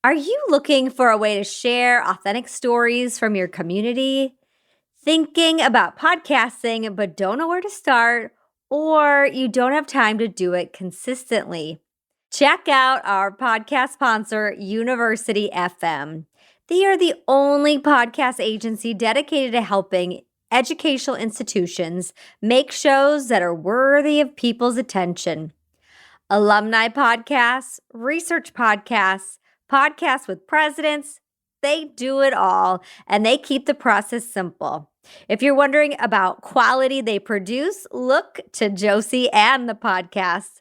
Are you looking for a way to share authentic stories from your community? Thinking about podcasting but don't know where to start, or you don't have time to do it consistently? Check out our podcast sponsor, University FM. They are the only podcast agency dedicated to helping educational institutions make shows that are worthy of people's attention. Alumni podcasts, research podcasts, podcasts with presidents, they do it all, and they keep the process simple. If you're wondering about quality they produce, look to Josie and the podcast.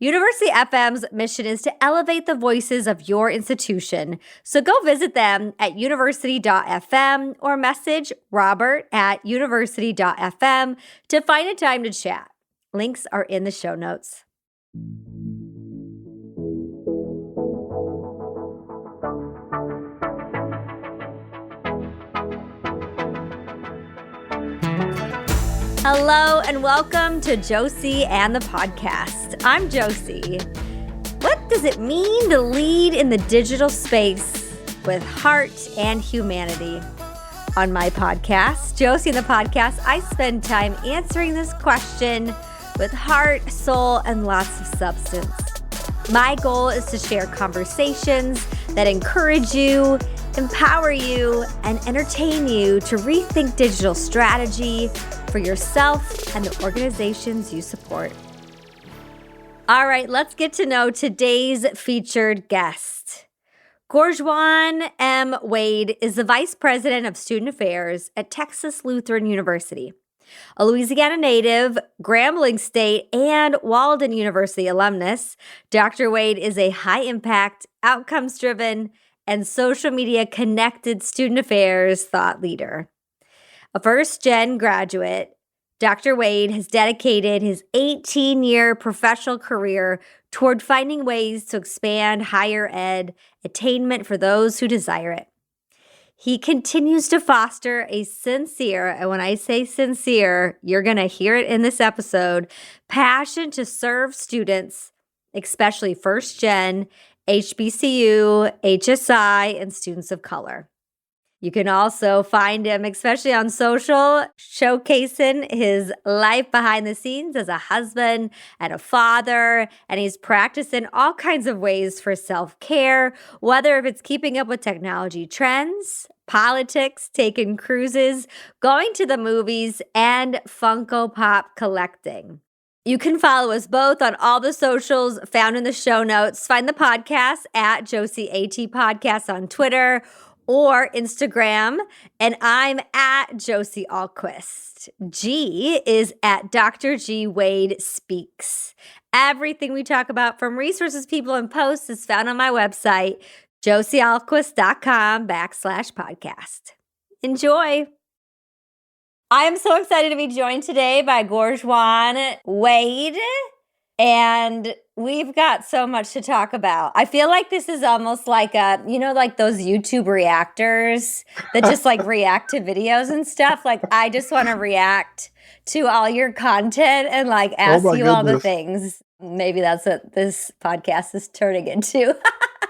University FM's mission is to elevate the voices of your institution. So go visit them at university.fm or message Robert at university.fm to find a time to chat. Links are in the show notes. Hello and welcome to Josie and the podcast. I'm Josie. What does it mean to lead in the digital space with heart and humanity? On my podcast, Josie and the podcast, I spend time answering this question with heart, soul, and lots of substance. My goal is to share conversations that encourage you, empower you, and entertain you to rethink digital strategy for yourself and the organizations you support. All right, let's get to know today's featured guest. Gourjoine M. Wade is the Vice President of Student Affairs at Texas Lutheran University. A Louisiana native, Grambling State, and Walden University alumnus, Dr. Wade is a high-impact, outcomes-driven, and social media-connected student affairs thought leader. A first-gen graduate, Dr. Wade has dedicated his 18-year professional career toward finding ways to expand higher ed attainment for those who desire it. He continues to foster a sincere, and when I say sincere, you're going to hear it in this episode, passion to serve students, especially first-gen, HBCU, HSI, and students of color. You can also find him, especially on social, showcasing his life behind the scenes as a husband and a father, and he's practicing all kinds of ways for self-care, whether if it's keeping up with technology trends, politics, taking cruises, going to the movies, and Funko Pop collecting. You can follow us both on all the socials found in the show notes. Find the podcast at Josie AT Podcast on Twitter or Instagram, and I'm at Josie Alquist. G is at Dr. G Wade Speaks. Everything we talk about from resources, people, and posts is found on my website, josiealquist.com/podcast. Enjoy. I am so excited to be joined today by Gourjoine Wade, and we've got so much to talk about. I feel like this is almost like like those YouTube reactors that just like react to videos and stuff. Like I just want to react to all your content and like ask you all the things. Maybe that's what this podcast is turning into.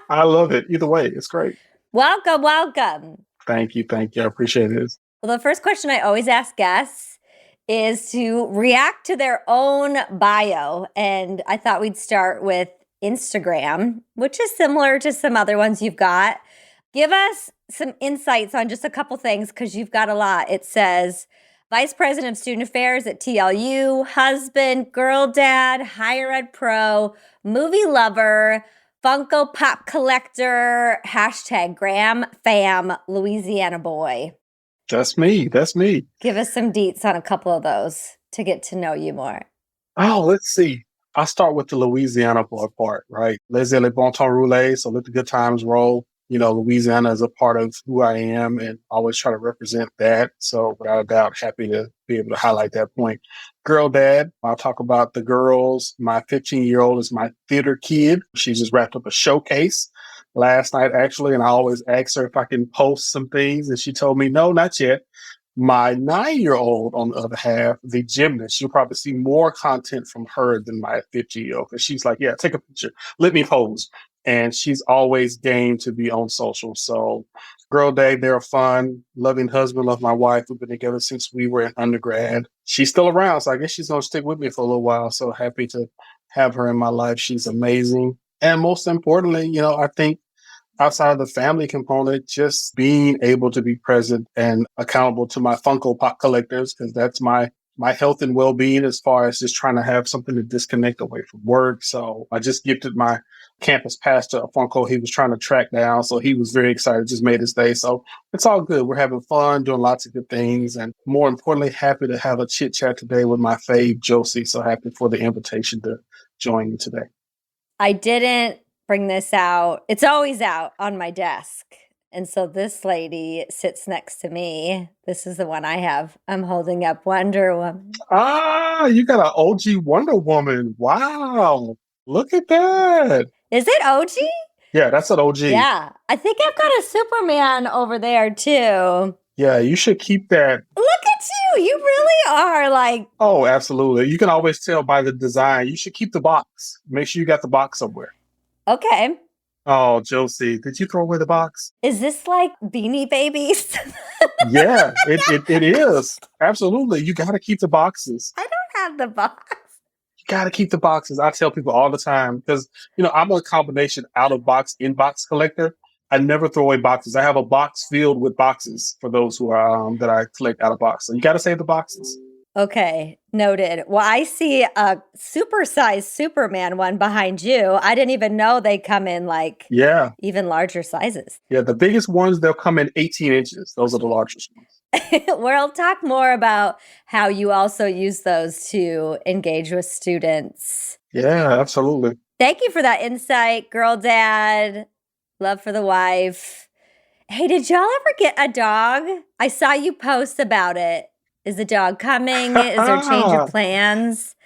I love it. Either way, it's great. Welcome. Thank you. I appreciate it. Well, the first question I always ask guests is to react to their own bio. And I thought we'd start with Instagram, which is similar to some other ones you've got. Give us some insights on just a couple things because you've got a lot. It says, Vice President of Student Affairs at TLU, husband, girl dad, higher ed pro, movie lover, Funko Pop collector, hashtag Gram Fam, Louisiana boy. That's me. Give us some deets on a couple of those to get to know you more. Oh, let's see. I'll start with the Louisiana boy part, right? Laissez le bon temps rouler, so let the good times roll. You know, Louisiana is a part of who I am and always try to represent that. So without a doubt, happy to be able to highlight that point. Girl dad, I'll talk about the girls. My 15-year-old is my theater kid. She just wrapped up a showcase last night, actually, and I always ask her if I can post some things, and she told me, no, not yet. My 9-year-old, on the other half, the gymnast, you'll probably see more content from her than my 15-year-old, because she's like, yeah, take a picture. Let me pose. and she's always game to be on social. So, Girl Day, they're a fun, loving husband of my wife. We've been together since we were in undergrad. She's still around, so I guess she's going to stick with me for a little while. So happy to have her in my life. She's amazing. And most importantly, I think outside of the family component, just being able to be present and accountable to my Funko Pop collectors, because that's my health and well-being as far as just trying to have something to disconnect away from work. So I just gifted my campus pastor a Funko he was trying to track down. So he was very excited, just made his day. So it's all good. We're having fun, doing lots of good things. And more importantly, happy to have a chit chat today with my fave, Josie. So happy for the invitation to join you today. I didn't bring this out. It's always out on my desk. And so this lady sits next to me. This is the one I have. I'm holding up Wonder Woman. Ah, you got an OG Wonder Woman. Wow. Look at that. Is it OG? Yeah, that's an OG. Yeah. I think I've got a Superman over there too. Yeah, you should keep that. Look at you. You really are like. Oh, absolutely. You can always tell by the design. You should keep the box. Make sure you got the box somewhere. Okay. Oh, Josie, did you throw away the box? Is this like Beanie Babies? Yeah, it is. Absolutely. You got to keep the boxes. I don't have the box. You got to keep the boxes. I tell people all the time because, I'm a combination out of box, in box collector. I never throw away boxes. I have a box filled with boxes for those who are that I collect out of box. So you got to save the boxes. Okay, noted. Well, I see a supersized Superman one behind you. I didn't even know they come in even larger sizes. Yeah, the biggest ones, they'll come in 18 inches. Those are the largest ones. We'll talk more about how you also use those to engage with students. Yeah, absolutely. Thank you for that insight, girl dad. Love for the wife. Hey, did y'all ever get a dog? I saw you post about it. Is the dog coming? Is there a change of plans?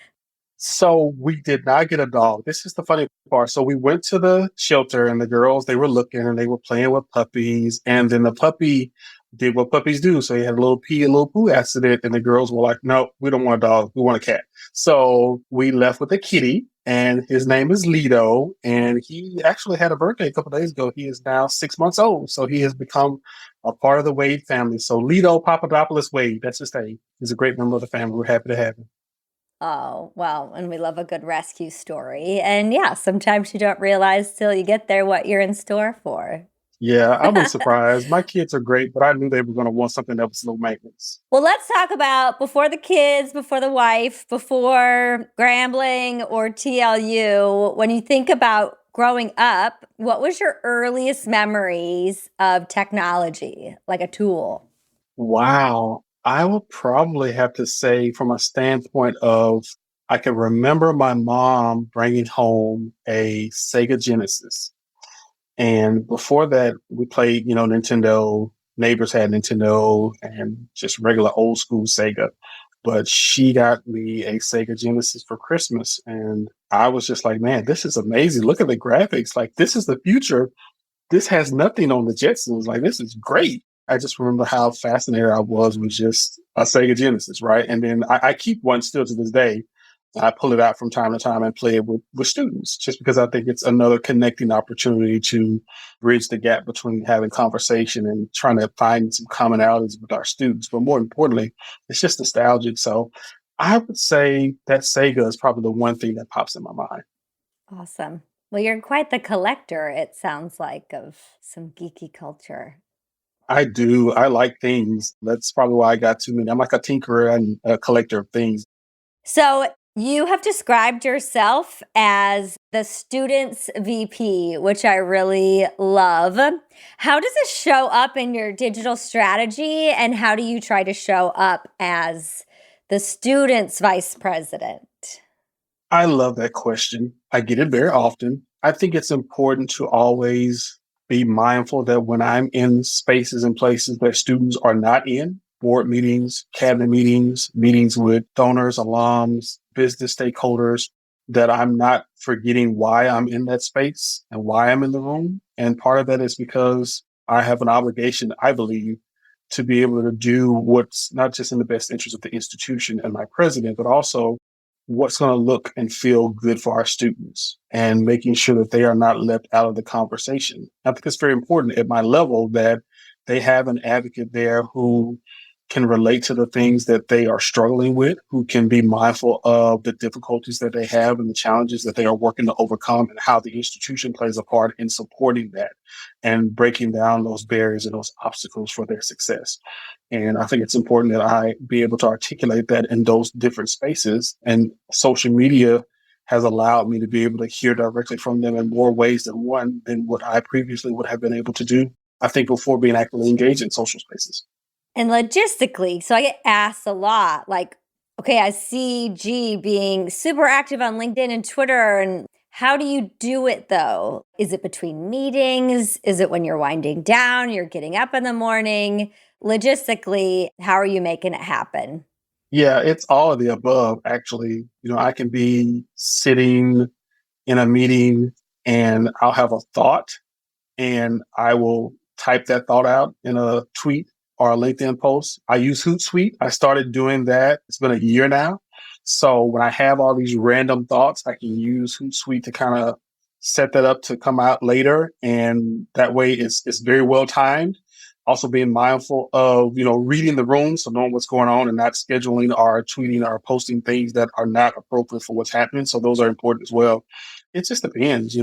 So we did not get a dog. This is the funny part. So we went to the shelter and the girls, they were looking and they were playing with puppies. And then the puppy did what puppies do. So he had a little pee, a little poo accident. And the girls were like, no, we don't want a dog. We want a cat. So we left with a kitty and his name is Lido. And he actually had a birthday a couple of days ago. He is now 6 months old. So he has become a part of the Wade family. So Lido Papadopoulos Wade, that's his name. He's a great member of the family. We're happy to have him. Oh, well, and we love a good rescue story. And yeah, sometimes you don't realize till you get there what you're in store for. Yeah, I was surprised. My kids are great, but I knew they were going to want something that was low maintenance. Well, let's talk about before the kids, before the wife, before Grambling or TLU. When you think about growing up, what was your earliest memories of technology, like a tool? Wow. I would probably have to say from a standpoint of, I can remember my mom bringing home a Sega Genesis. And before that, we played, Nintendo. Neighbors had Nintendo and just regular old school Sega. But she got me a Sega Genesis for Christmas. And I was just like, man, this is amazing. Look at the graphics. Like, this is the future. This has nothing on the Jetsons. Like, this is great. I just remember how fascinated I was with just a Sega Genesis, right? And then I keep one still to this day. I pull it out from time to time and play it with students just because I think it's another connecting opportunity to bridge the gap between having conversation and trying to find some commonalities with our students. But more importantly, it's just nostalgic. So I would say that Sega is probably the one thing that pops in my mind. Awesome. Well, you're quite the collector, it sounds like, of some geeky culture. I do. I like things. That's probably why I got too many. I'm like a tinkerer and a collector of things. So you have described yourself as the student's VP, which I really love. How does it show up in your digital strategy, and how do you try to show up as the student's vice president? I love that question. I get it very often. I think it's important to always be mindful that when I'm in spaces and places that students are not in, board meetings, cabinet meetings, meetings with donors, alums, business stakeholders, that I'm not forgetting why I'm in that space and why I'm in the room. And part of that is because I have an obligation, I believe, to be able to do what's not just in the best interest of the institution and my president, but also what's going to look and feel good for our students and making sure that they are not left out of the conversation. I think it's very important at my level that they have an advocate there who can relate to the things that they are struggling with, who can be mindful of the difficulties that they have and the challenges that they are working to overcome, and how the institution plays a part in supporting that and breaking down those barriers and those obstacles for their success. And I think it's important that I be able to articulate that in those different spaces. And social media has allowed me to be able to hear directly from them in more ways than one than what I previously would have been able to do, I think, before being actively engaged in social spaces. And logistically, so I get asked a lot, like, okay, I see G being super active on LinkedIn and Twitter. And how do you do it though? Is it between meetings? Is it when you're winding down, you're getting up in the morning? Logistically, how are you making it happen? Yeah, it's all of the above, actually. I can be sitting in a meeting and I'll have a thought and I will type that thought out in a tweet or a LinkedIn post. I use Hootsuite. I started doing that. It's been a year now. So when I have all these random thoughts, I can use Hootsuite to kind of set that up to come out later. And that way it's very well timed. Also being mindful of, reading the room, so knowing what's going on and not scheduling or tweeting or posting things that are not appropriate for what's happening. So those are important as well. It just depends.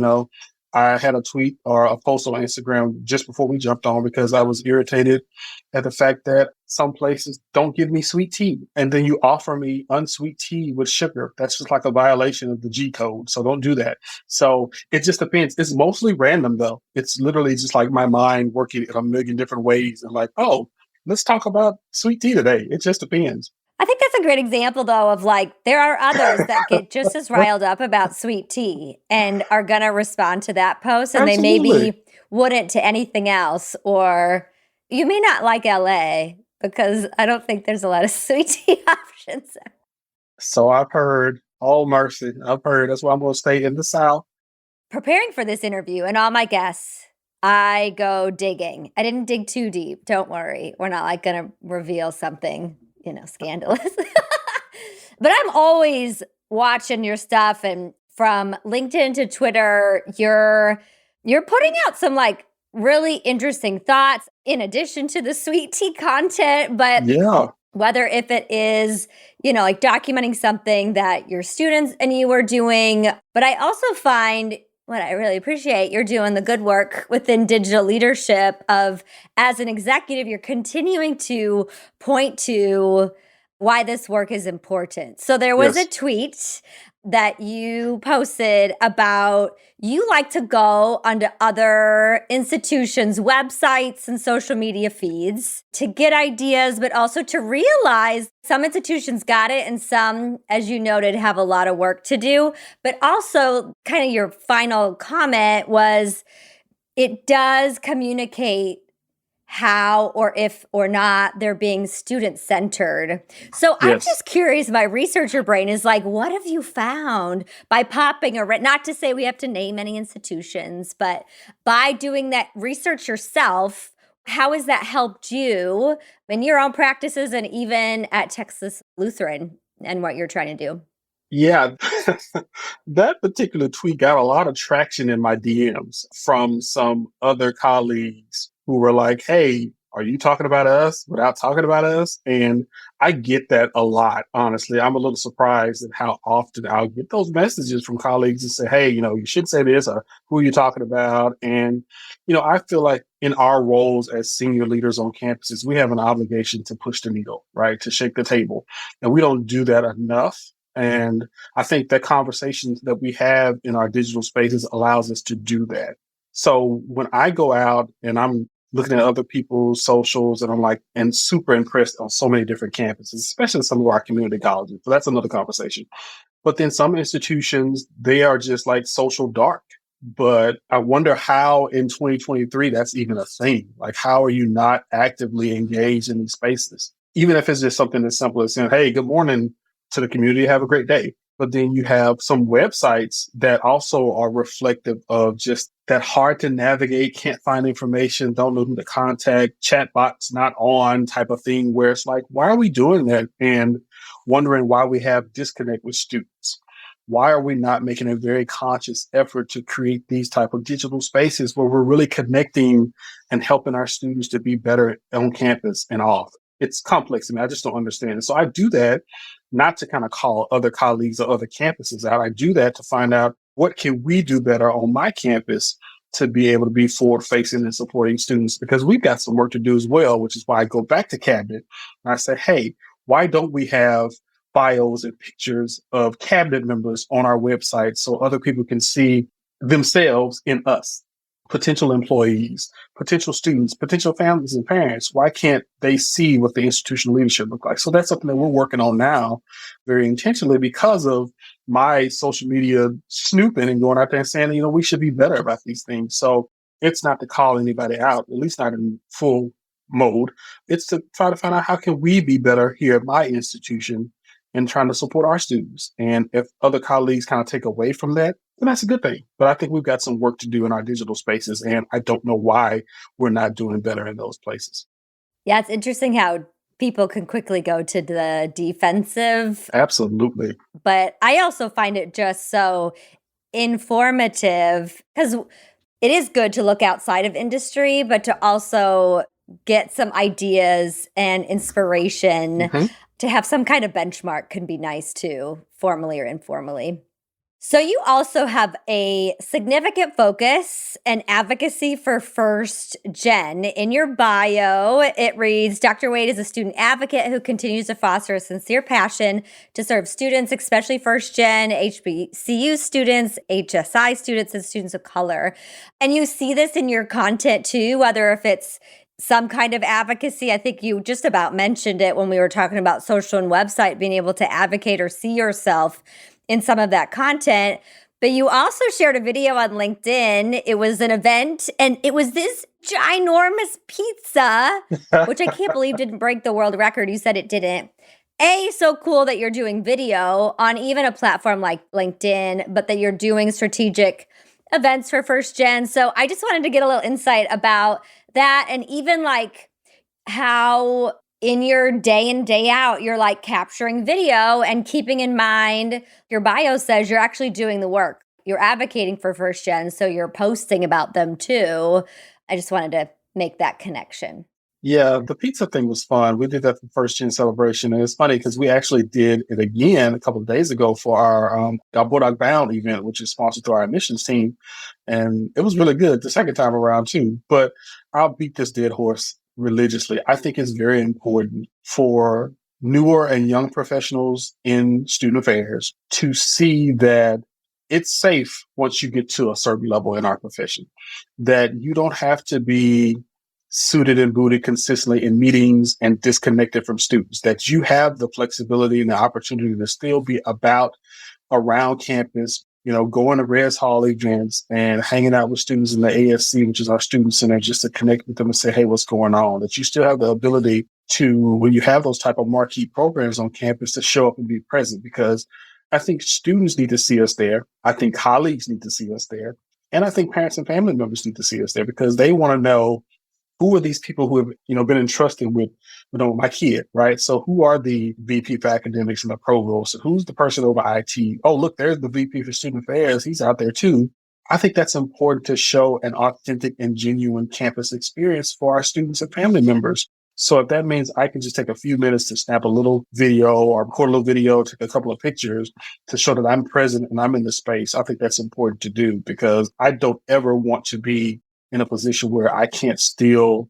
I had a tweet or a post on Instagram just before we jumped on because I was irritated at the fact that some places don't give me sweet tea. And then you offer me unsweet tea with sugar. That's just like a violation of the G code. So don't do that. So it just depends. It's mostly random though. It's literally just like my mind working in a million different ways and like, oh, let's talk about sweet tea today. It just depends. I think that's a great example, though, of like, there are others that get just as riled up about sweet tea and are going to respond to that post. And Absolutely. they maybe wouldn't to anything else. Or you may not like LA because I don't think there's a lot of sweet tea options. So I've heard, oh, mercy. I've heard. That's why I'm going to stay in the South. Preparing for this interview and all my guests, I go digging. I didn't dig too deep. Don't worry. We're not like going to reveal something, scandalous. But I'm always watching your stuff, and from LinkedIn to Twitter, you're putting out some like really interesting thoughts in addition to the sweet tea content. But yeah, whether if it is, like documenting something that your students and you are doing, but I also find what I really appreciate, you're doing the good work within digital leadership of, as an executive, you're continuing to point to why this work is important. So there was a tweet that you posted about you like to go onto other institutions' websites and social media feeds to get ideas, but also to realize some institutions got it and some, as you noted, have a lot of work to do. But also kind of your final comment was it does communicate how or if or not they're being student-centered. So I'm just curious, my researcher brain is like, what have you found by popping not to say we have to name any institutions, but by doing that research yourself, how has that helped you in your own practices and even at Texas Lutheran and what you're trying to do? Yeah, that particular tweet got a lot of traction in my DMs from some other colleagues who were like, hey, are you talking about us without talking about us? And I get that a lot, honestly. I'm a little surprised at how often I'll get those messages from colleagues and say, hey, you should say this, or who are you talking about? And, I feel like in our roles as senior leaders on campuses, we have an obligation to push the needle, right? To shake the table. And we don't do that enough. And I think that conversations that we have in our digital spaces allows us to do that. So when I go out and I'm looking at other people's socials and I'm like, and super impressed on so many different campuses, especially some of our community colleges. So that's another conversation. But then some institutions, they are just like social dark. But I wonder how in 2023 that's even a thing. Like, how are you not actively engaged in these spaces? Even if it's just something as simple as saying, hey, good morning to the community, have a great day. But then you have some websites that also are reflective of just that hard to navigate, can't find information, don't know who to contact, chatbots not on type of thing, where it's like, why are we doing that? And wondering why we have disconnect with students. Why are we not making a very conscious effort to create these type of digital spaces where we're really connecting and helping our students to be better on campus and off? It's complex. I just don't understand it. So I do that not to kind of call other colleagues or other campuses out. I do that to find out what can we do better on my campus to be able to be forward facing and supporting students, because we've got some work to do as well, which is why I go back to cabinet and I say, hey, why don't we have bios and pictures of cabinet members on our website so other people can see themselves in us? Potential employees, potential students, potential families and parents. Why can't they see what the institutional leadership look like? So that's something that we're working on now very intentionally because of my social media snooping and going out there and saying, we should be better about these things. So it's not to call anybody out, at least not in full mode. It's to try to find out how can we be better here at my institution and trying to support our students. And if other colleagues kind of take away from that, then that's a good thing. But I think we've got some work to do in our digital spaces. And I don't know why we're not doing better in those places. Yeah, it's interesting how people can quickly go to the defensive. Absolutely. But I also find it just so informative because it is good to look outside of industry, but to also get some ideas and inspiration. Mm-hmm. To have some kind of benchmark can be nice too, formally or informally. So you also have a significant focus and advocacy for first gen. In your bio, it reads, Dr. Wade is a student advocate who continues to foster a sincere passion to serve students, especially first gen, HBCU students, HSI students, and students of color. And you see this in your content too, whether if it's some kind of advocacy. I think you just about mentioned it when we were talking about social and website, being able to advocate or see yourself in some of that content. But you also shared a video on LinkedIn. It was an event, and it was this ginormous pizza, which I can't believe didn't break the world record. You said it didn't. So cool that you're doing video on even a platform like LinkedIn, but that you're doing strategic events for first gen. So I just wanted to get a little insight about that, and even like how in your day in, day out, you're like capturing video and keeping in mind your bio says you're actually doing the work. You're advocating for first gen, so you're posting about them too. I just wanted to make that connection. Yeah, the pizza thing was fun. We did that for first gen celebration. And it's funny because we actually did it again a couple of days ago for our Bulldog Bound event, which is sponsored through our admissions team. And it was really good the second time around too. But I'll beat this dead horse religiously. I think it's very important for newer and young professionals in student affairs to see that it's safe once you get to a certain level in our profession, that you don't have to be suited and booted consistently in meetings and disconnected from students, that you have the flexibility and the opportunity to still be around campus, going to Res Hall events and hanging out with students in the AFC, which is our student center, just to connect with them and say, hey, what's going on? That you still have the ability to, when you have those type of marquee programs on campus, to show up and be present, because I think students need to see us there. I think colleagues need to see us there. And I think parents and family members need to see us there because they want to know, who are these people who have, been entrusted with, my kid, right? So who are the VP for academics and the provost? Who's the person over IT? Oh, look, there's the VP for student affairs. He's out there too. I think that's important to show an authentic and genuine campus experience for our students and family members. So if that means I can just take a few minutes to snap a little video or record a little video, take a couple of pictures to show that I'm present and I'm in the space, I think that's important to do, because I don't ever want to be in a position where I can't still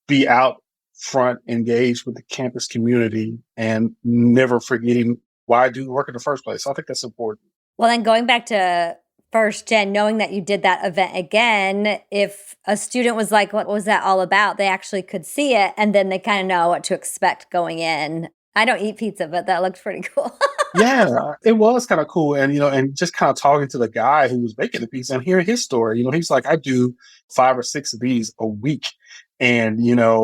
be out front, engaged with the campus community, and never forgetting why I do work in the first place. So I think that's important. Well, then going back to first gen, knowing that you did that event again, if a student was like, what was that all about? They actually could see it, and then they kind of know what to expect going in. I don't eat pizza, but that looked pretty cool. Yeah, it was kind of cool. And, and just kind of talking to the guy who was making the pizza and hearing his story, he's like, I do 5 or 6 of these a week. And,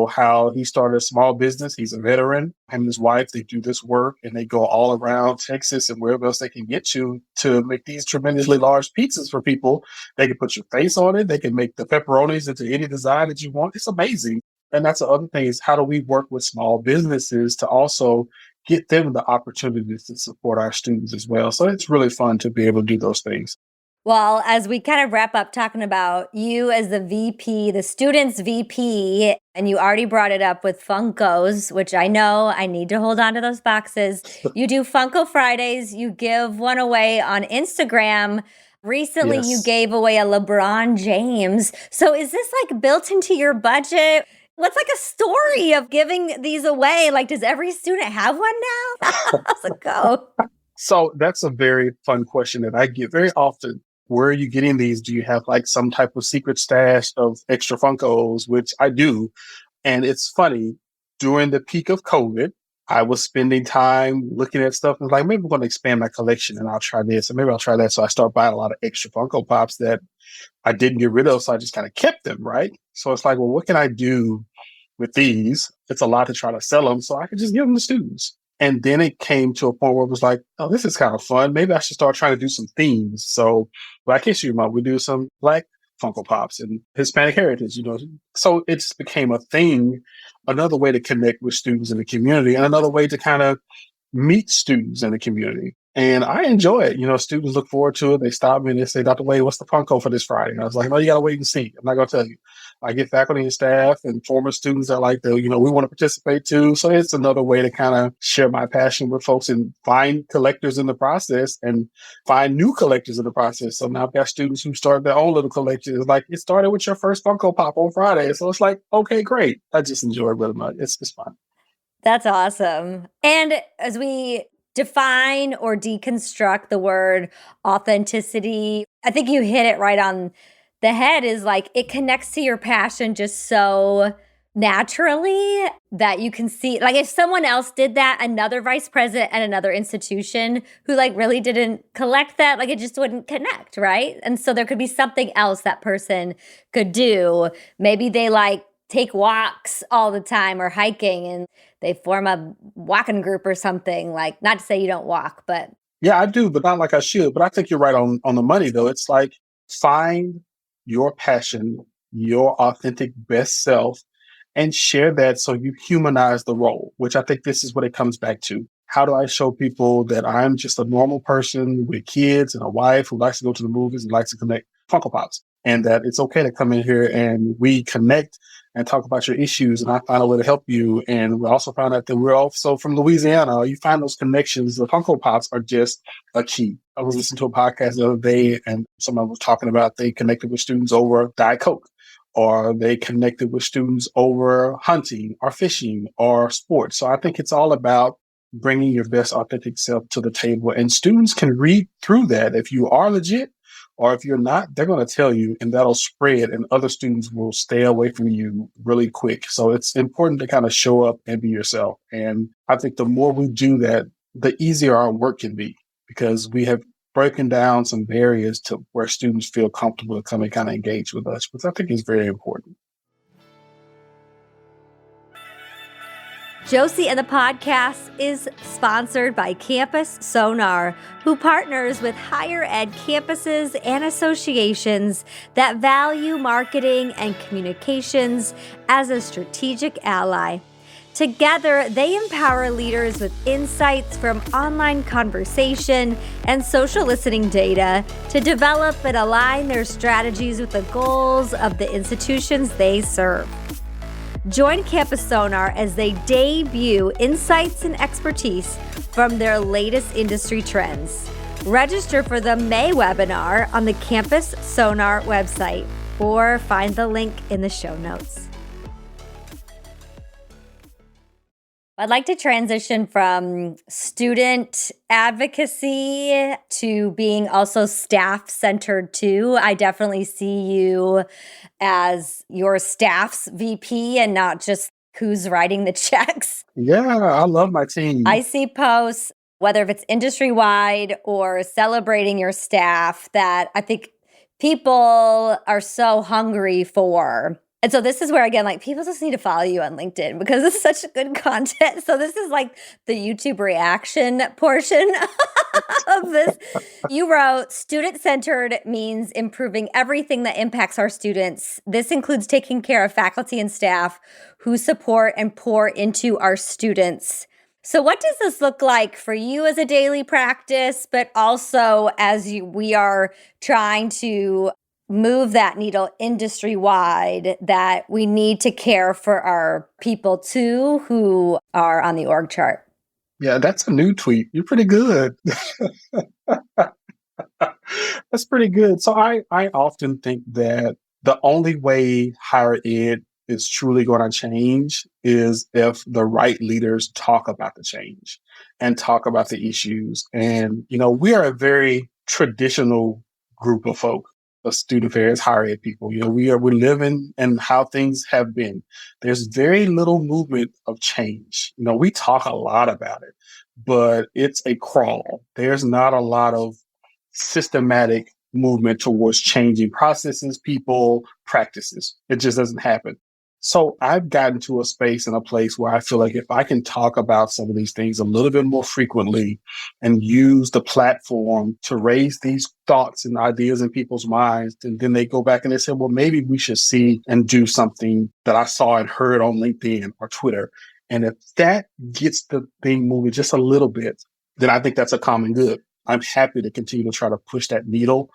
how he started a small business. He's a veteran. Him and his wife, they do this work and they go all around Texas and wherever else they can get to make these tremendously large pizzas for people. They can put your face on it. They can make the pepperonis into any design that you want. It's amazing. And that's the other thing, is how do we work with small businesses to also get them the opportunities to support our students as well. So it's really fun to be able to do those things. Well, as we kind of wrap up talking about you as the VP, the student's VP, and you already brought it up with Funkos, which I know I need to hold on to those boxes. You do Funko Fridays. You give one away on Instagram. Recently, you Yes. gave away a LeBron James. So is this like built into your budget? What's like a story of giving these away? Like, does every student have one now? How's it go? So that's a very fun question that I get very often. Where are you getting these? Do you have like some type of secret stash of extra Funkos, which I do? And it's funny, during the peak of COVID, I was spending time looking at stuff and was like, maybe I'm going to expand my collection and I'll try this and maybe I'll try that. So I start buying a lot of extra Funko Pops that I didn't get rid of. So I just kind of kept them, right? So it's like, well, what can I do with these? It's a lot to try to sell them. So I could just give them to students. And then it came to a point where it was like, oh, this is kind of fun. Maybe I should start trying to do some themes. So Black History Month, we do some Black Funko Pops and Hispanic heritage, So it just became a thing, another way to connect with students in the community and another way to kind of meet students in the community. And I enjoy it. Students look forward to it. They stop me and they say, Dr. Wade, what's the Funko for this Friday? And I was like, no, you got to wait and see. I'm not going to tell you. I get faculty and staff and former students that like we want to participate too. So it's another way to kind of share my passion with folks and find collectors in the process and find new collectors in the process. So now I've got students who started their own little collection. It's like, it started with your first Funko Pop on Friday. So it's like, okay, great. I just enjoy it really much. It's fun. That's awesome. And as we define or deconstruct the word authenticity, I think you hit it right on the head, is like it connects to your passion just so naturally that you can see, like if someone else did that, another vice president at another institution who like really didn't collect that, like it just wouldn't connect, right? And so there could be something else that person could do. Maybe they like take walks all the time or hiking and they form a walking group or something. Like, not to say you don't walk, but Yeah, I do, but not like I should. But I think you're right on the money, though. It's like, find your passion, your authentic best self, and share that so you humanize the role, which I think this is what it comes back to. How do I show people that I'm just a normal person with kids and a wife who likes to go to the movies and likes to connect Funko Pops, and that it's okay to come in here and we connect and talk about your issues, and I find a way to help you. And we also found out that we're also from Louisiana. You find those connections. The Funko Pops are just a key. I was listening to a podcast the other day, and someone was talking about they connected with students over Diet Coke, or they connected with students over hunting or fishing or sports. So I think it's all about bringing your best authentic self to the table. And students can read through that. If you are legit, or if you're not, they're going to tell you, and that'll spread, and other students will stay away from you really quick. So it's important to kind of show up and be yourself. And I think the more we do that, the easier our work can be, because we have broken down some barriers to where students feel comfortable to come and kind of engage with us, which I think is very important. Josie and the podcast is sponsored by Campus Sonar, who partners with higher ed campuses and associations that value marketing and communications as a strategic ally. Together, they empower leaders with insights from online conversation and social listening data to develop and align their strategies with the goals of the institutions they serve. Join Campus Sonar as they debut insights and expertise from their latest industry trends. Register for the May webinar on the Campus Sonar website or find the link in the show notes. I'd like to transition from student advocacy to being also staff-centered too. I definitely see you as your staff's VP and not just who's writing the checks. Yeah, I love my team. I see posts, whether if it's industry-wide or celebrating your staff, that I think people are so hungry for. And so this is where, again, like people just need to follow you on LinkedIn because it's such good content. So this is like the YouTube reaction portion of this. You wrote, student-centered means improving everything that impacts our students. This includes taking care of faculty and staff who support and pour into our students. So what does this look like for you as a daily practice, but also as we are trying to move that needle industry wide, that we need to care for our people too who are on the org chart? Yeah, that's a new tweet. You're pretty good. That's pretty good. So I often think that the only way higher ed is truly going to change is if the right leaders talk about the change and talk about the issues. And, we are a very traditional group of folk, of student affairs, higher ed people. We're living and how things have been. There's very little movement of change. We talk a lot about it, but it's a crawl. There's not a lot of systematic movement towards changing processes, people, practices. It just doesn't happen. So I've gotten to a space and a place where I feel like if I can talk about some of these things a little bit more frequently and use the platform to raise these thoughts and ideas in people's minds, and then they go back and they say, well, maybe we should see and do something that I saw and heard on LinkedIn or Twitter. And if that gets the thing moving just a little bit, then I think that's a common good. I'm happy to continue to try to push that needle.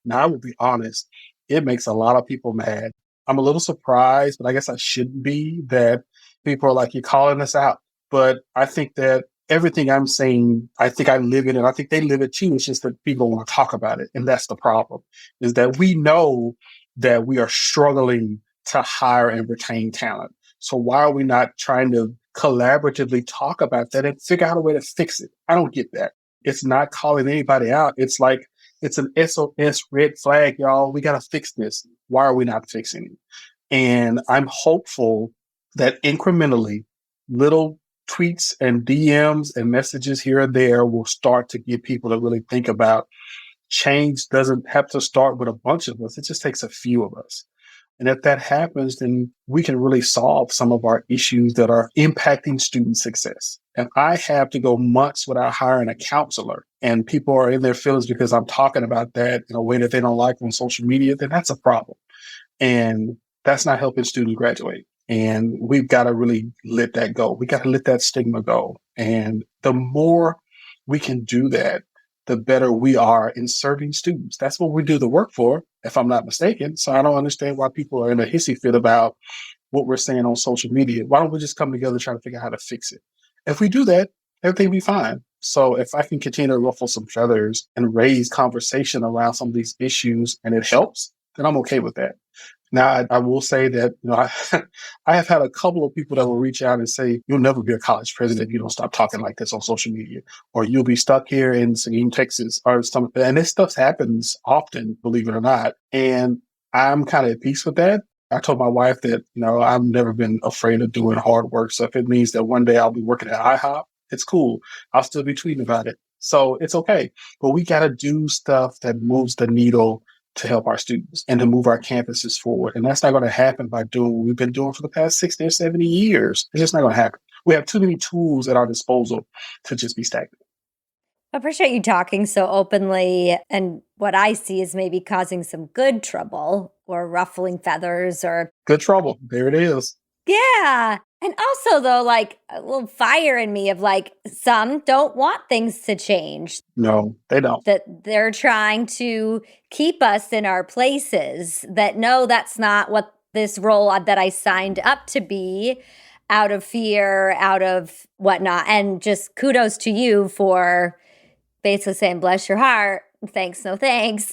Now, I will be honest, it makes a lot of people mad. I'm a little surprised, but I guess I shouldn't be, that people are like, you're calling us out. But I think that everything I'm saying, I think I live it and I think they live it too. It's just that people want to talk about it. And that's the problem, is that we know that we are struggling to hire and retain talent. So why are we not trying to collaboratively talk about that and figure out a way to fix it? I don't get that. It's not calling anybody out. It's like, it's an SOS red flag, y'all. We got to fix this. Why are we not fixing it? And I'm hopeful that incrementally, little tweets and DMs and messages here and there will start to get people to really think about change doesn't have to start with a bunch of us. It just takes a few of us. And if that happens, then we can really solve some of our issues that are impacting student success. If I have to go months without hiring a counselor and people are in their feelings because I'm talking about that in a way that they don't like on social media, then that's a problem. And that's not helping students graduate. And we've got to really let that go. We got to let that stigma go. And the more we can do that, the better we are in serving students. That's what we do the work for, if I'm not mistaken. So I don't understand why people are in a hissy fit about what we're saying on social media. Why don't we just come together and try to figure out how to fix it? If we do that, everything will be fine. So if I can continue to ruffle some feathers and raise conversation around some of these issues and it helps, then I'm okay with that. Now, I will say that, I have had a couple of people that will reach out and say, you'll never be a college president if you don't stop talking like this on social media, or you'll be stuck here in Seguin, Texas, or something. And this stuff happens often, believe it or not. And I'm kind of at peace with that. I told my wife that, I've never been afraid of doing hard work. So if it means that one day I'll be working at IHOP, it's cool. I'll still be tweeting about it. So it's okay. But we got to do stuff that moves the needle to help our students and to move our campuses forward. And that's not going to happen by doing what we've been doing for the past 60 or 70 years. It's just not going to happen. We have too many tools at our disposal to just be stagnant. I appreciate you talking so openly. And what I see is maybe causing some good trouble or ruffling feathers or good trouble. There it is. Yeah. And also, though, like a little fire in me of like, some don't want things to change. No, they don't. That they're trying to keep us in our places, that no, that's not what this role that I signed up to be, out of fear, out of whatnot. And just kudos to you for basically saying, bless your heart, thanks, no thanks.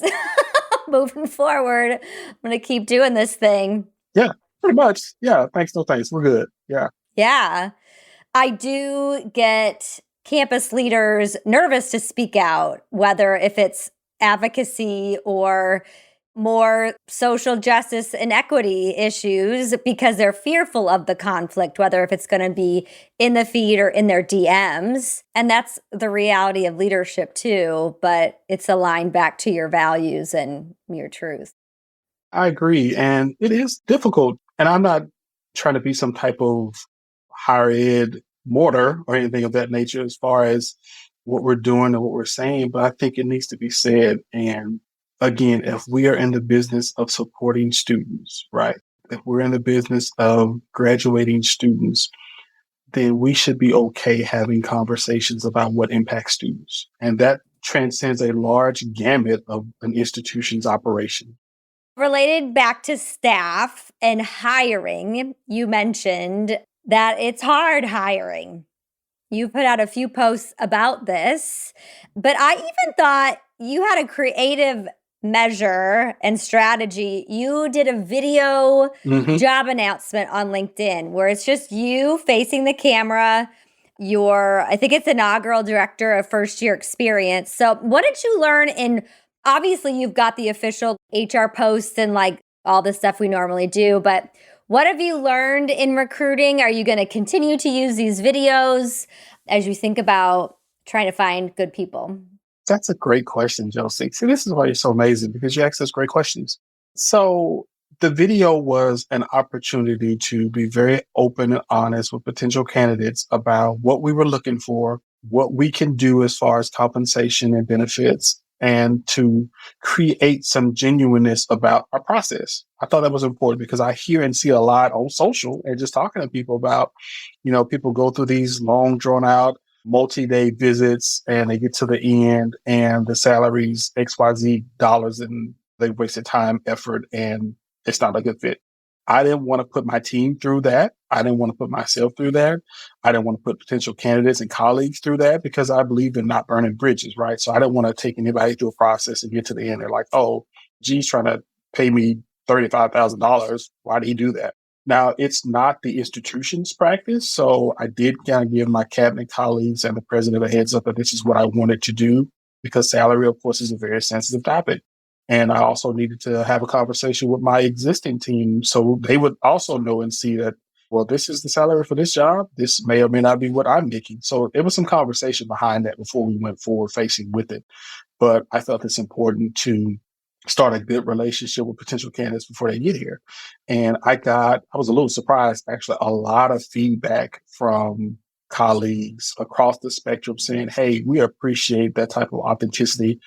Moving forward, I'm going to keep doing this thing. Yeah. Pretty much. Yeah. Thanks. No thanks. We're good. Yeah. Yeah. I do get campus leaders nervous to speak out, whether if it's advocacy or more social justice and equity issues, because they're fearful of the conflict, whether if it's going to be in the feed or in their DMs. And that's the reality of leadership too, but it's aligned back to your values and your truth. I agree. And it is difficult. And I'm not trying to be some type of higher ed mortar or anything of that nature as far as what we're doing and what we're saying, but I think it needs to be said. And again, if we are in the business of supporting students, right? If we're in the business of graduating students, then we should be okay having conversations about what impacts students. And that transcends a large gamut of an institution's operation. Related back to staff and hiring, you mentioned that it's hard hiring. You put out a few posts about this, but I even thought you had a creative measure and strategy. You did a video Hmm. job announcement on LinkedIn where it's just you facing the camera. Your, I think it's inaugural director of first year experience. So, what did you learn in? Obviously, you've got the official HR posts and like all the stuff we normally do, but what have you learned in recruiting? Are you going to continue to use these videos as you think about trying to find good people? That's a great question, Josie. See, this is why you're so amazing because you ask us great questions. So, the video was an opportunity to be very open and honest with potential candidates about what we were looking for, what we can do as far as compensation and benefits, and to create some genuineness about our process. I thought that was important because I hear and see a lot on social and just talking to people about, people go through these long, drawn out multi-day visits and they get to the end and the salaries XYZ dollars and they wasted time, effort, and it's not a good fit. I didn't want to put my team through that. I didn't want to put myself through that. I didn't want to put potential candidates and colleagues through that because I believe in not burning bridges, right? So I didn't want to take anybody through a process and get to the end. They're like, oh, G's trying to pay me $35,000. Why did he do that? Now, it's not the institution's practice. So I did kind of give my cabinet colleagues and the president a heads up that this is what I wanted to do because salary, of course, is a very sensitive topic. And I also needed to have a conversation with my existing team so they would also know and see that, well, this is the salary for this job. This may or may not be what I'm making. So there was some conversation behind that before we went forward facing with it. But I felt it's important to start a good relationship with potential candidates before they get here. And I was a little surprised, actually, a lot of feedback from colleagues across the spectrum saying, hey, we appreciate that type of authenticity.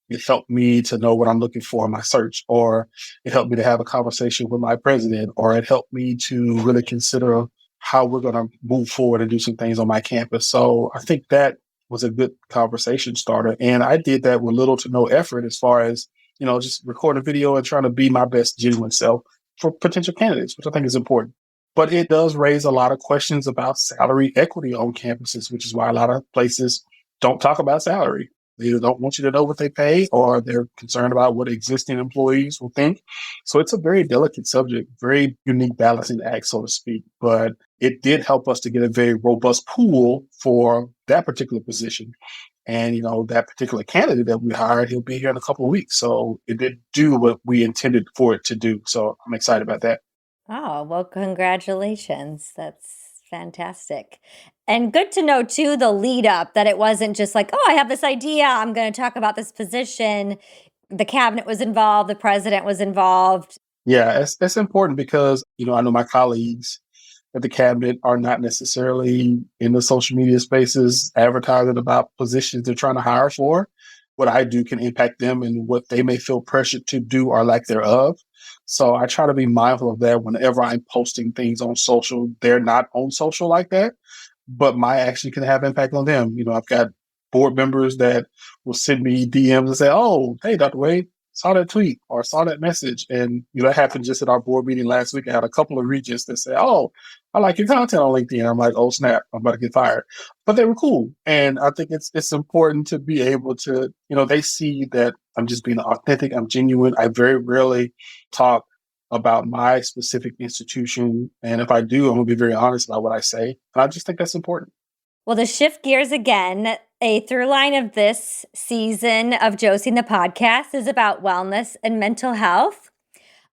It helped me to know what I'm looking for in my search, or it helped me to have a conversation with my president, or it helped me to really consider how we're going to move forward and do some things on my campus. So I think that was a good conversation starter. And I did that with little to no effort as far as, just recording a video and trying to be my best genuine self for potential candidates, which I think is important. But it does raise a lot of questions about salary equity on campuses, which is why a lot of places don't talk about salary. They either don't want you to know what they pay or they're concerned about what existing employees will think. So it's a very delicate subject, very unique balancing act, so to speak. But it did help us to get a very robust pool for that particular position. And, that particular candidate that we hired, he'll be here in a couple of weeks. So it did do what we intended for it to do. So I'm excited about that. Oh, well, congratulations. That's fantastic. And good to know, too, the lead up that it wasn't just like, oh, I have this idea. I'm going to talk about this position. The cabinet was involved. The president was involved. Yeah, it's important because, I know my colleagues at the cabinet are not necessarily in the social media spaces advertising about positions they're trying to hire for. What I do can impact them and what they may feel pressured to do or lack thereof. So I try to be mindful of that whenever I'm posting things on social. They're not on social like that, but my action can have impact on them. I've got board members that will send me DMs and say, oh, hey, Dr. Wade, saw that tweet or saw that message. And, that happened just at our board meeting last week. I had a couple of regents that said, oh, I like your content on LinkedIn. I'm like, oh, snap, I'm about to get fired. But they were cool. And I think it's important to be able to, they see that I'm just being authentic. I'm genuine. I very rarely talk about my specific institution. And if I do, I'm going to be very honest about what I say. And I just think that's important. Well, to shift gears again, a through line of this season of Josie and the podcast is about wellness and mental health.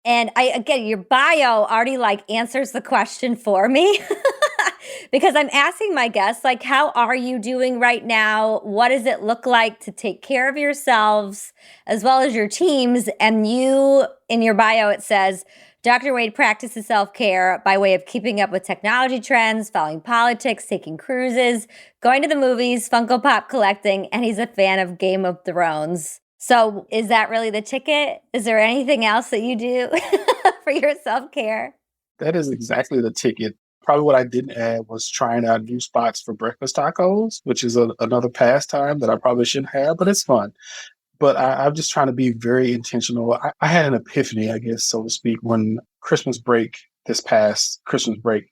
And again, your bio already answers the question for me because I'm asking my guests, how are you doing right now? What does it look like to take care of yourselves as well as your teams? And in your bio, it says, Dr. Wade practices self-care by way of keeping up with technology trends, following politics, taking cruises, going to the movies, Funko Pop collecting, and he's a fan of Game of Thrones. So is that really the ticket? Is there anything else that you do for your self-care? That is exactly the ticket. Probably what I didn't add was trying out new spots for breakfast tacos, which is another pastime that I probably shouldn't have, but it's fun. But I'm just trying to be very intentional. I had an epiphany, I guess, so to speak, when Christmas break, this past Christmas break,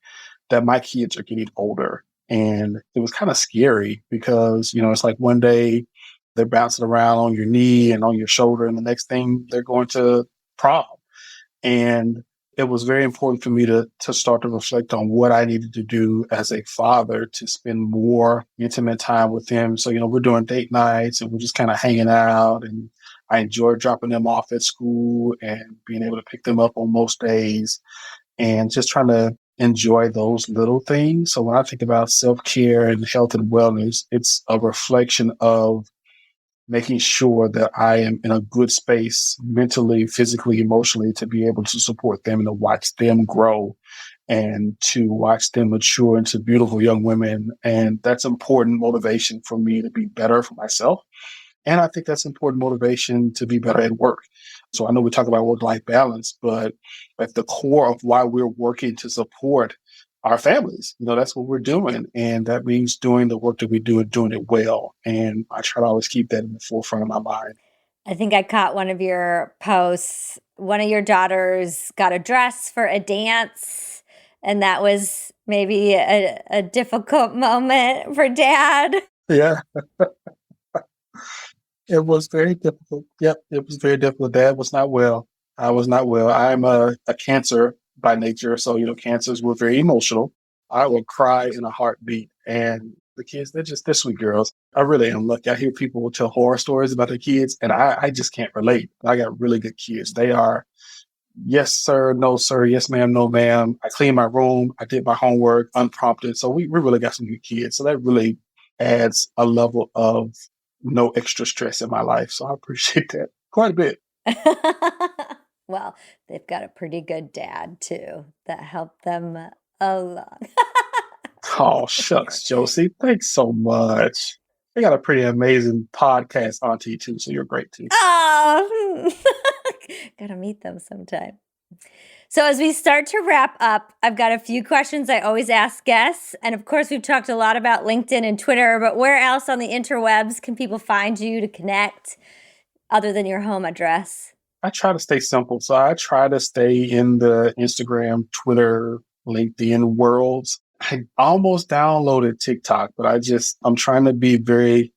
that my kids are getting older. And it was kind of scary because, it's like one day they're bouncing around on your knee and on your shoulder, and the next thing they're going to prom. And it was very important for me to start to reflect on what I needed to do as a father to spend more intimate time with them. So, we're doing date nights and we're just kind of hanging out. And I enjoy dropping them off at school and being able to pick them up on most days and just trying to enjoy those little things. So when I think about self-care and health and wellness, it's a reflection of making sure that I am in a good space mentally, physically, emotionally to be able to support them and to watch them grow and to watch them mature into beautiful young women. And that's important motivation for me to be better for myself. And I think that's important motivation to be better at work. So I know we talk about work-life balance, but at the core of why we're working to support our families, that's what we're doing. And that means doing the work that we do and doing it well. And I try to always keep that in the forefront of my mind. I think I caught one of your posts. One of your daughters got a dress for a dance, and that was maybe a difficult moment for dad. Yeah, it was very difficult. Yep, it was very difficult. Dad was not well. I was not well. I'm a Cancer by nature. So, cancers were very emotional. I will cry in a heartbeat. And the kids, they're sweet girls. I really am lucky. I hear people will tell horror stories about their kids, and I just can't relate. I got really good kids. They are, yes, sir, no, sir, yes, ma'am, no, ma'am. I cleaned my room. I did my homework unprompted. So we really got some good kids. So that really adds a level of no extra stress in my life. So I appreciate that quite a bit. Well, they've got a pretty good dad too that helped them along. Oh, shucks, Josie. Thanks so much. I got a pretty amazing podcast auntie too, so you're great too. Oh, gotta meet them sometime. So as we start to wrap up, I've got a few questions I always ask guests. And of course, we've talked a lot about LinkedIn and Twitter, but where else on the interwebs can people find you to connect other than your home address? I try to stay simple. So I try to stay in the Instagram, Twitter, LinkedIn worlds. I almost downloaded TikTok, but I'm trying to be very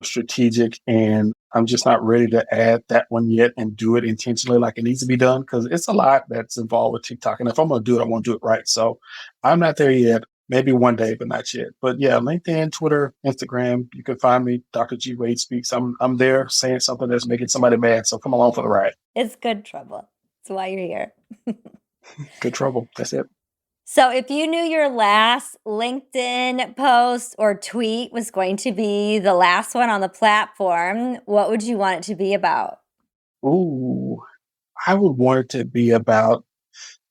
strategic and I'm just not ready to add that one yet and do it intentionally like it needs to be done because it's a lot that's involved with TikTok. And if I'm going to do it, I want to do it right. So I'm not there yet. Maybe one day, but not yet. But yeah, LinkedIn, Twitter, Instagram, you can find me. Dr. G. Wade Speaks. I'm there saying something that's making somebody mad. So come along for the ride. It's good trouble. That's why you're here. Good trouble. That's it. So if you knew your last LinkedIn post or tweet was going to be the last one on the platform, what would you want it to be about? Ooh, I would want it to be about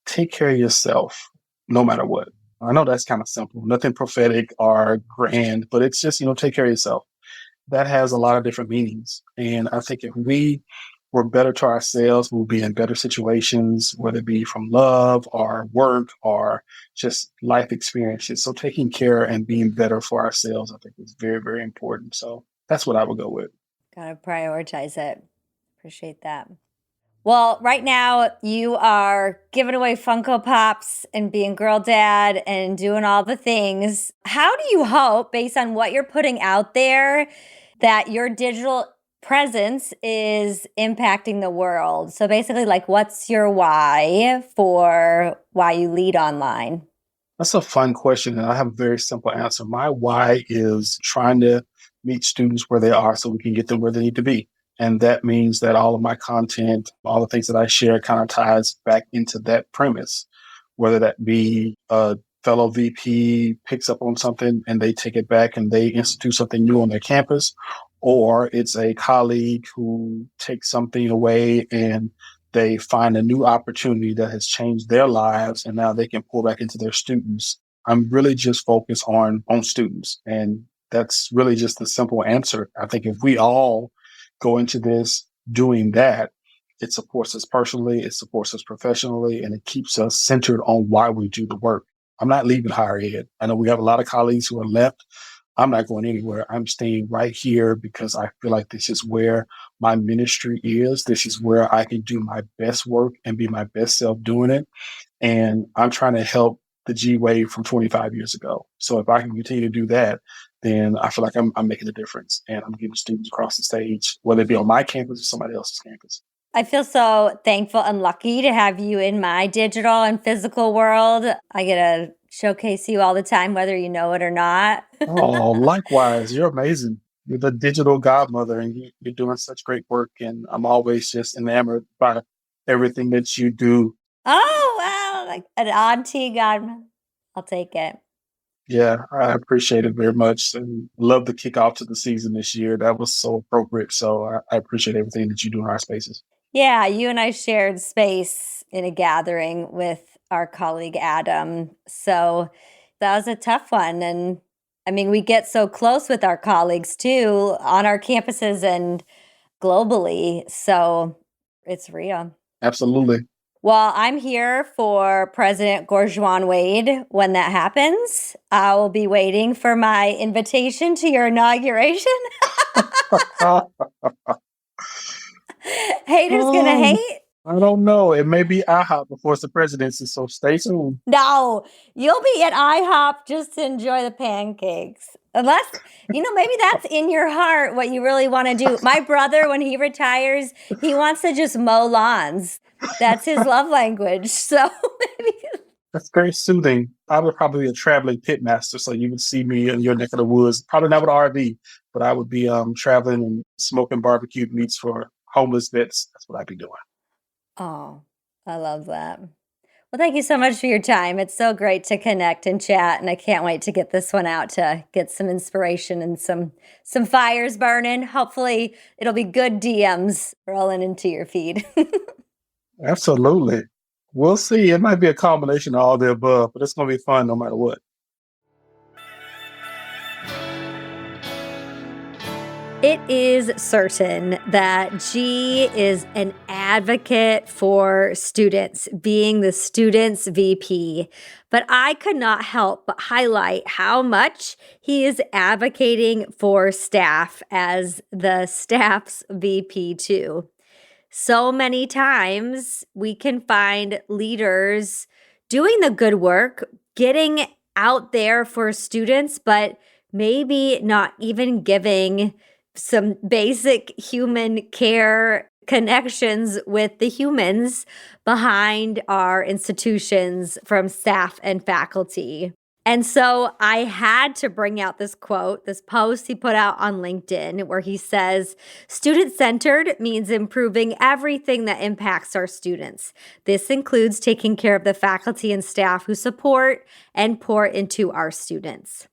take care of yourself no matter what. I know that's kind of simple, nothing prophetic or grand, but it's just, take care of yourself. That has a lot of different meanings. And I think if we were better to ourselves, we'll be in better situations, whether it be from love or work or just life experiences. So taking care and being better for ourselves, I think is very, very important. So that's what I would go with. Gotta prioritize it. Appreciate that. Well, right now you are giving away Funko Pops and being girl dad and doing all the things. How do you hope, based on what you're putting out there, that your digital presence is impacting the world? So basically, what's your why for why you lead online? That's a fun question, and I have a very simple answer. My why is trying to meet students where they are so we can get them where they need to be. And that means that all of my content, all the things that I share kind of ties back into that premise, whether that be a fellow VP picks up on something and they take it back and they institute something new on their campus, or it's a colleague who takes something away and they find a new opportunity that has changed their lives and now they can pour back into their students. I'm really just focused on students. And that's really just the simple answer. I think if we all go into this doing that, it supports us personally, it supports us professionally, and it keeps us centered on why we do the work. I'm not leaving higher ed. I know we have a lot of colleagues who are left. I'm not going anywhere. I'm staying right here because I feel like this is where my ministry is. This is where I can do my best work and be my best self doing it. And I'm trying to help the G wave from 25 years ago. So if I can continue to do that, then I feel like I'm making a difference and I'm getting students across the stage, whether it be on my campus or somebody else's campus. I feel so thankful and lucky to have you in my digital and physical world. I get to showcase you all the time, whether you know it or not. Oh, likewise. You're amazing. You're the digital godmother and you're doing such great work. And I'm always just enamored by everything that you do. Oh, wow. Like an auntie godmother. I'll take it. Yeah, I appreciate it very much and love the kickoff to the season this year. That was so appropriate. So I appreciate everything that you do in our spaces. Yeah, you and I shared space in a gathering with our colleague Adam. So that was a tough one. And I mean, we get so close with our colleagues too on our campuses and globally. So it's real. Absolutely. Well, I'm here for President Gourjoine Wade when that happens. I will be waiting for my invitation to your inauguration. Haters gonna hate. I don't know. It may be IHOP before it's the presidency, so stay tuned. No, you'll be at IHOP just to enjoy the pancakes. Unless, maybe that's in your heart what you really want to do. My brother, when he retires, he wants to just mow lawns. That's his love language. So maybe. That's very soothing. I would probably be a traveling pit master, so you would see me in your neck of the woods. Probably not with RV, but I would be traveling and smoking barbecued meats for homeless vets. That's what I'd be doing. Oh, I love that. Well, thank you so much for your time. It's so great to connect and chat, and I can't wait to get this one out to get some inspiration and some fires burning. Hopefully, it'll be good DMs rolling into your feed. Absolutely. We'll see. It might be a combination of all the above, but it's going to be fun no matter what. It is certain that G is an advocate for students, being the student's VP. But I could not help but highlight how much he is advocating for staff as the staff's VP too. So many times we can find leaders doing the good work, getting out there for students, but maybe not even giving some basic human care connections with the humans behind our institutions from staff and faculty. And so I had to bring out this quote, this post he put out on LinkedIn, where he says, "Student-centered means improving everything that impacts our students. This includes taking care of the faculty and staff who support and pour into our students."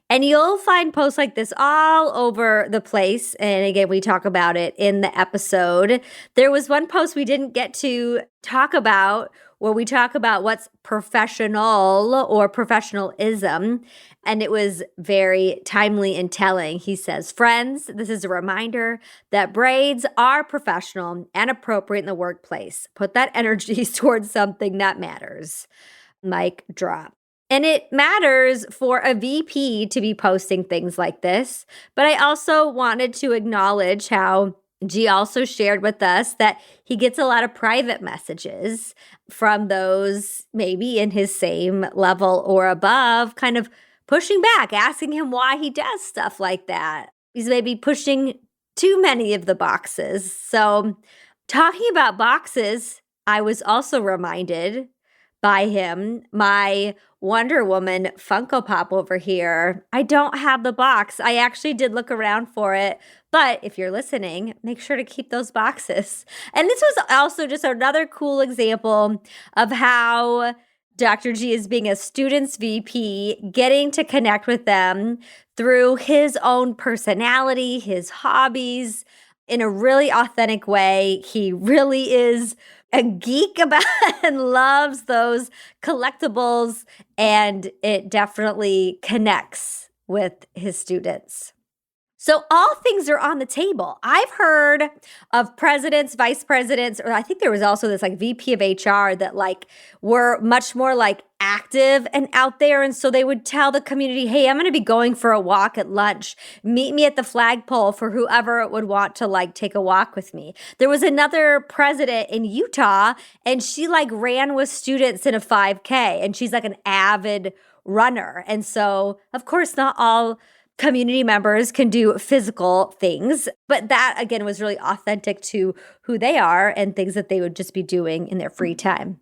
And you'll find posts like this all over the place. And again, we talk about it in the episode. There was one post we didn't get to talk about where we talk about what's professional or professionalism. And it was very timely and telling. He says, "Friends, this is a reminder that braids are professional and appropriate in the workplace. Put that energy towards something that matters." Mic drop. And it matters for a VP to be posting things like this. But I also wanted to acknowledge how G also shared with us that he gets a lot of private messages from those maybe in his same level or above, kind of pushing back, asking him why he does stuff like that. He's maybe pushing too many of the boxes. So talking about boxes, I was also reminded by him, my Wonder Woman Funko Pop over here. I don't have the box. I actually did look around for it, but if you're listening, make sure to keep those boxes. And this was also just another cool example of how Dr. G is being a student's VP, getting to connect with them through his own personality, his hobbies, in a really authentic way. He really is a geek about and loves those collectibles, and it definitely connects with his students. So all things are on the table. I've heard of presidents, vice presidents, or I think there was also this like VP of HR that like were much more like active and out there. And so they would tell the community, hey, I'm going to be going for a walk at lunch. Meet me at the flagpole for whoever would want to like take a walk with me. There was another president in Utah and she like ran with students in a 5K and she's like an avid runner. And so of course, not all community members can do physical things, but that again was really authentic to who they are and things that they would just be doing in their free time.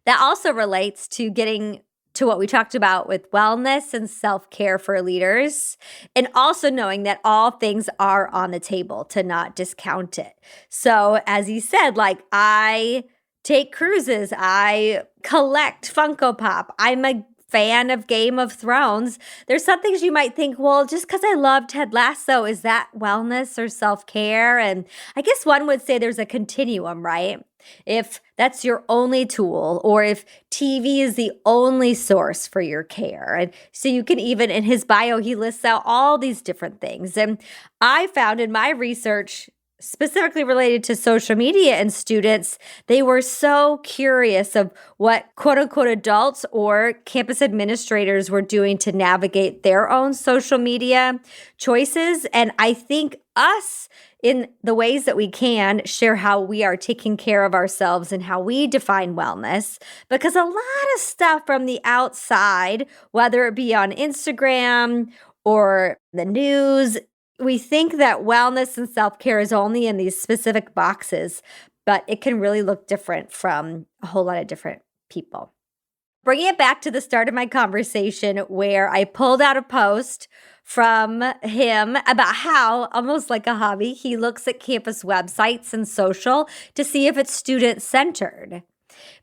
That also relates to getting to what we talked about with wellness and self-care for leaders, and also knowing that all things are on the table, to not discount it. So as he said, like I take cruises, I collect Funko Pop, I'm a fan of Game of Thrones. There's some things you might think, well, just because I love Ted Lasso, is that wellness or self-care? And I guess one would say there's a continuum, right? If that's your only tool, or if TV is the only source for your care. And so you can even, in his bio, he lists out all these different things. And I found in my research, specifically related to social media and students, they were so curious of what quote unquote adults or campus administrators were doing to navigate their own social media choices. And I think us, in the ways that we can, share how we are taking care of ourselves and how we define wellness. Because a lot of stuff from the outside, whether it be on Instagram or the news, we think that wellness and self-care is only in these specific boxes, but it can really look different from a whole lot of different people. Bringing it back to the start of my conversation where I pulled out a post from him about how, almost like a hobby, he looks at campus websites and social to see if it's student-centered.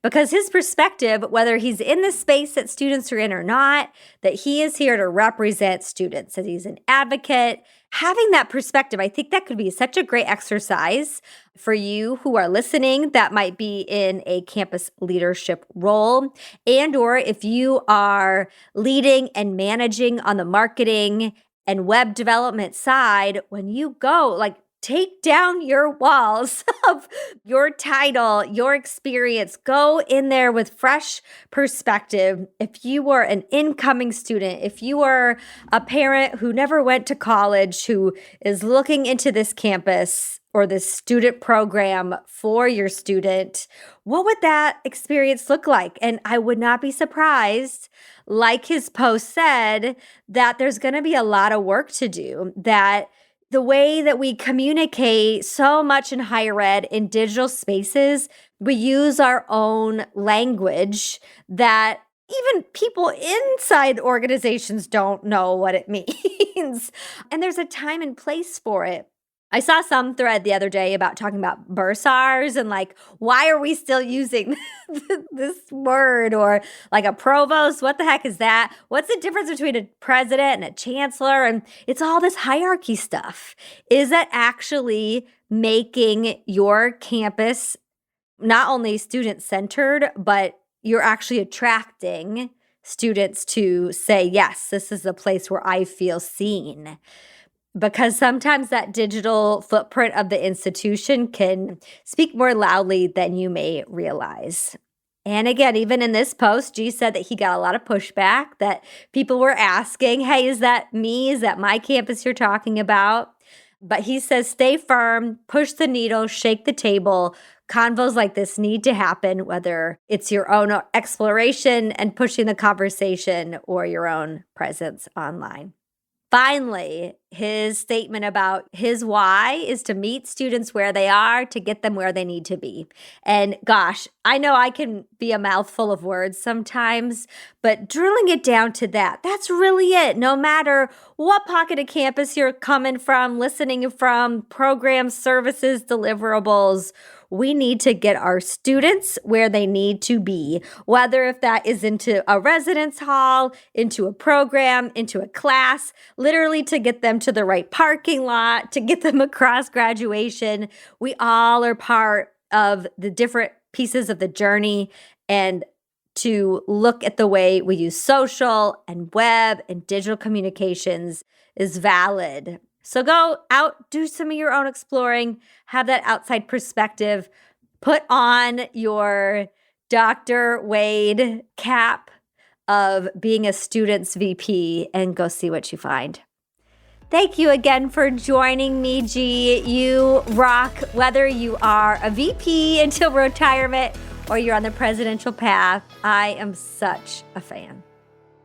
Because his perspective, whether he's in the space that students are in or not, that he is here to represent students, that he's an advocate. Having that perspective, I think that could be such a great exercise for you who are listening that might be in a campus leadership role, and or if you are leading and managing on the marketing and web development side, when you go, like, take down your walls of your title, your experience. Go in there with fresh perspective. If you are an incoming student, if you are a parent who never went to college, who is looking into this campus or this student program for your student, what would that experience look like? And I would not be surprised, like his post said, that there's going to be a lot of work to do, that the way that we communicate so much in higher ed in digital spaces, we use our own language that even people inside organizations don't know what it means. And there's a time and place for it. I saw some thread the other day about talking about bursars and like, why are we still using this word? Or like a provost, what the heck is that? What's the difference between a president and a chancellor? And it's all this hierarchy stuff. Is that actually making your campus not only student-centered, but you're actually attracting students to say, yes, this is a place where I feel seen? Because sometimes that digital footprint of the institution can speak more loudly than you may realize. And again, even in this post, G said that he got a lot of pushback, that people were asking, hey, is that me? Is that my campus you're talking about? But he says, stay firm, push the needle, shake the table. Convos like this need to happen, whether it's your own exploration and pushing the conversation or your own presence online. Finally, his statement about his why is to meet students where they are, to get them where they need to be. And gosh, I know I can be a mouthful of words sometimes, but drilling it down to that, that's really it. No matter what pocket of campus you're coming from, listening from, programs, services, deliverables, we need to get our students where they need to be, whether if that is into a residence hall, into a program, into a class, literally to get them to the right parking lot, to get them across graduation. We all are part of the different pieces of the journey, and to look at the way we use social and web and digital communications is valid. So go out, do some of your own exploring, have that outside perspective, put on your Dr. Wade cap of being a student's VP and go see what you find. Thank you again for joining me, G. You rock, whether you are a VP until retirement or you're on the presidential path. I am such a fan.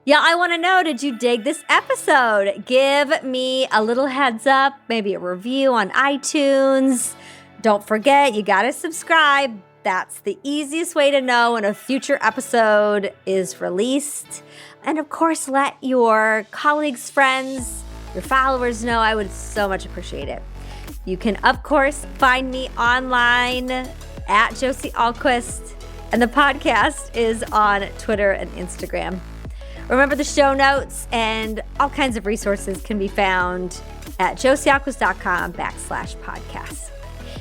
Yeah, I want to know, did you dig this episode? Give me a little heads up, maybe a review on iTunes. Don't forget, you got to subscribe. That's the easiest way to know when a future episode is released. And of course, let your colleagues, friends, your followers know. I would so much appreciate it. You can, of course, find me online at Josie Ahlquist, and the podcast is on Twitter and Instagram. Remember, the show notes and all kinds of resources can be found at josieahlquist.com/podcast.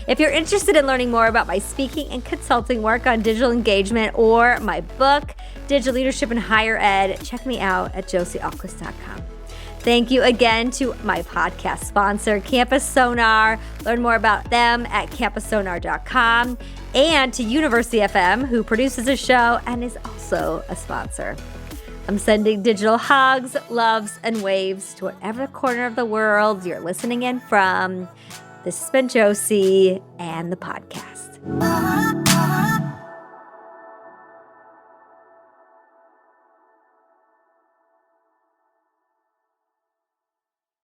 If you're interested in learning more about my speaking and consulting work on digital engagement or my book, Digital Leadership in Higher Ed, check me out at josieahlquist.com. Thank you again to my podcast sponsor, Campus Sonar. Learn more about them at campussonar.com, and to University FM, who produces the show and is also a sponsor. I'm sending digital hugs, loves, and waves to whatever corner of the world you're listening in from. This has been Josie and the podcast.